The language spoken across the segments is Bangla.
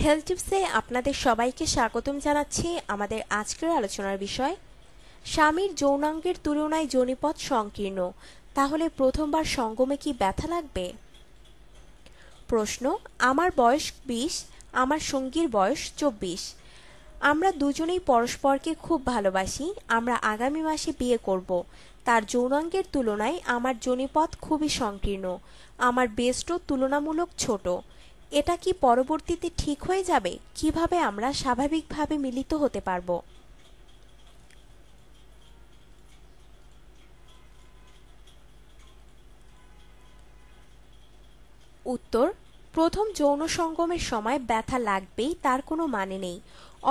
হেলথ টিপসে আপনাদের সবাইকে স্বাগতম জানাচ্ছি। আমাদের আজকের আলোচনার বিষয় স্বামীর যৌনাঙ্গের তুলনায় যোনিপথ সংকীর্ণ, তাহলে প্রথমবার সঙ্গমে কি ব্যথা লাগবে? প্রশ্ন: আমার বয়স 20, আমার সঙ্গীর বয়স 24। আমরা দুজনেই পরস্পরকে খুব ভালোবাসি। আমরা আগামী মাসে বিয়ে করব। তার যৌনাঙ্গের তুলনায় আমার যোনিপথ খুবই সংকীর্ণ। আমার ব্রেস্টও তুলনামূলক ছোট। এটা কি পরবর্তীতে ঠিক হয়ে যাবে? কিভাবে আমরা স্বাভাবিকভাবে মিলিত হতে পারব? উত্তর: প্রথম যৌন সঙ্গমের সময় ব্যথা লাগবেই তার কোনো মানে নেই।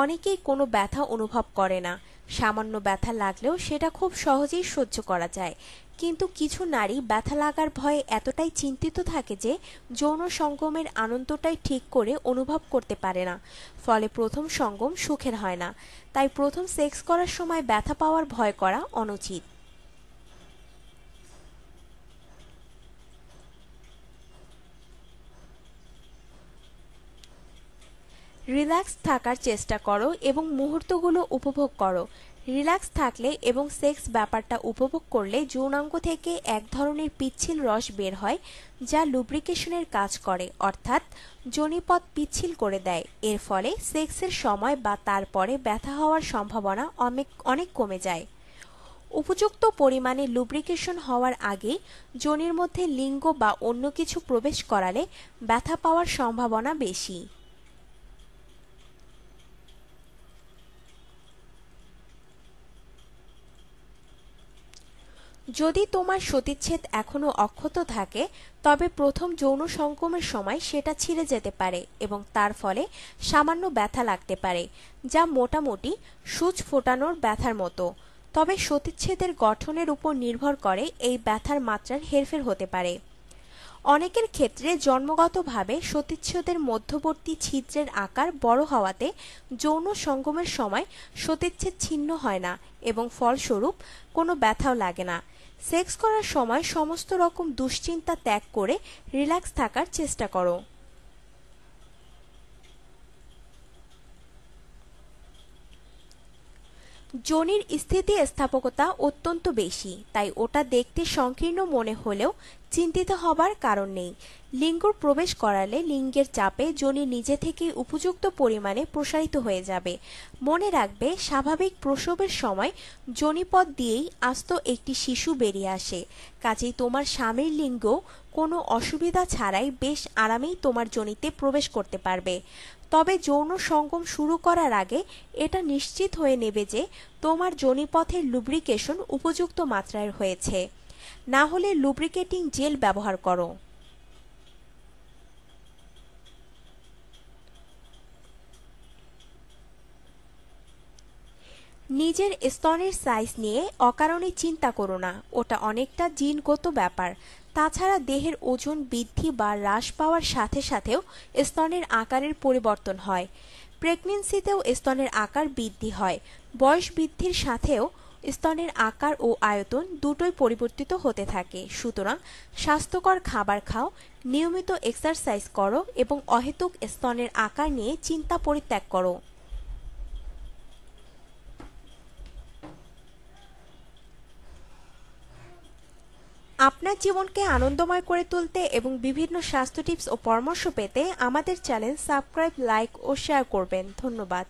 অনেকেই কোনো ব্যথা অনুভব করে না। সামান্য ব্যথা লাগলেও সেটা খুব সহজেই সহ্য করা যায়। কিন্তু কিছু নারী ব্যথা লাগার ভয়ে এতটাই চিন্তিত থাকে যে যৌন সঙ্গমের আনন্দটাই ঠিক করে অনুভব করতে পারে না। ফলে প্রথম সঙ্গম সুখের হয় না। তাই প্রথম সেক্স করার সময় ব্যথা পাওয়ার ভয় করা অনুচিত। রিল্যাক্স থাকার চেষ্টা করো এবং মুহূর্তগুলো উপভোগ করো। রিল্যাক্স থাকলে এবং সেক্স ব্যাপারটা উপভোগ করলে যৌনাঙ্গ থেকে এক ধরনের পিচ্ছিল রস বের হয়, যা লুব্রিকেশনের কাজ করে, অর্থাৎ যোনিপথ পিচ্ছিল করে দেয়। এর ফলে সেক্সের সময় বা তারপরে ব্যথা হওয়ার সম্ভাবনা অনেক কমে যায়। উপযুক্ত পরিমাণে লুব্রিকেশন হওয়ার আগে যোনির মধ্যে লিঙ্গ বা অন্য কিছু প্রবেশ করালে ব্যথা পাওয়ার সম্ভাবনা বেশি। যদি তোমার সতীচ্ছেদ এখনও অক্ষত থাকে, তবে প্রথম যৌন সঙ্গমের সময় সেটা ছিঁড়ে যেতে পারে এবং তার ফলে সামান্য ব্যথা লাগতে পারে, যা মোটামুটি সূচ ফোটানোর ব্যথার মতো। তবে সতীচ্ছেদের গঠনের উপর নির্ভর করে এই ব্যথার মাত্রার হেরফের হতে পারে। অনেকের ক্ষেত্রে জন্মগতভাবে সতীচ্ছেদের মধ্যবর্তী ছিদ্রের আকার বড় হওয়াতে যৌন সঙ্গমের সময় সতীচ্ছেদ ছিন্ন হয় না এবং ফলস্বরূপ কোনো ব্যথাও লাগে না। সেক্স করার সময় সমস্ত রকম দুশ্চিন্তা ত্যাগ করে রিল্যাক্স থাকার চেষ্টা করো। যোনির স্থিতিস্থাপকতা অত্যন্ত বেশি, তাই ওটা দেখতে সংকীর্ণ মনে হলেও চিন্তিত হবার কারণ নেই। লিঙ্গ প্রবেশ করালে লিঙ্গের চাপে যোনি নিজে থেকেই উপযুক্ত পরিমাণে প্রসারিত হয়ে যাবে। মনে রাখবে, স্বাভাবিক প্রসবের সময় যোনিপথ দিয়েই আস্ত একটি শিশু বেরিয়ে আসে। কাজেই তোমার স্বামীর লিঙ্গ কোনো অসুবিধা ছাড়াই বেশ আরামেই তোমার যোনিতে প্রবেশ করতে পারবে। তবে যৌন সঙ্গম শুরু করার আগে এটা নিশ্চিত হয়ে নেবে যে তোমার যোনিপথের লুব্রিকেশন উপযুক্ত মাত্রায় হয়েছে। না হলে লুব্রিকেটিং জেল ব্যবহার করো। নিজের স্তনের সাইজ নিয়ে অকারণে চিন্তা করো না। ওটা অনেকটা জিনগত ব্যাপার। তাছাড়া দেহের ওজন বৃদ্ধি বা হ্রাস পাওয়ার সাথে সাথেও স্তনের আকারের পরিবর্তন হয়। প্রেগন্যান্সিতেও স্তনের আকার বৃদ্ধি হয়। বয়স বৃদ্ধির সাথেও স্তনের আকার ও আয়তন দুটোই পরিবর্তিত হতে থাকে। সুতরাং স্বাস্থ্যকর খাবার খাও, নিয়মিত এক্সারসাইজ করো এবং অহেতুক স্তনের আকার নিয়ে চিন্তা পরিত্যাগ করো। আপনার জীবনকে আনন্দময় করে তুলতে এবং বিভিন্ন স্বাস্থ্য টিপস ও পরামর্শ পেতে আমাদের চ্যানেল সাবস্ক্রাইব, লাইক ও শেয়ার করবেন। ধন্যবাদ।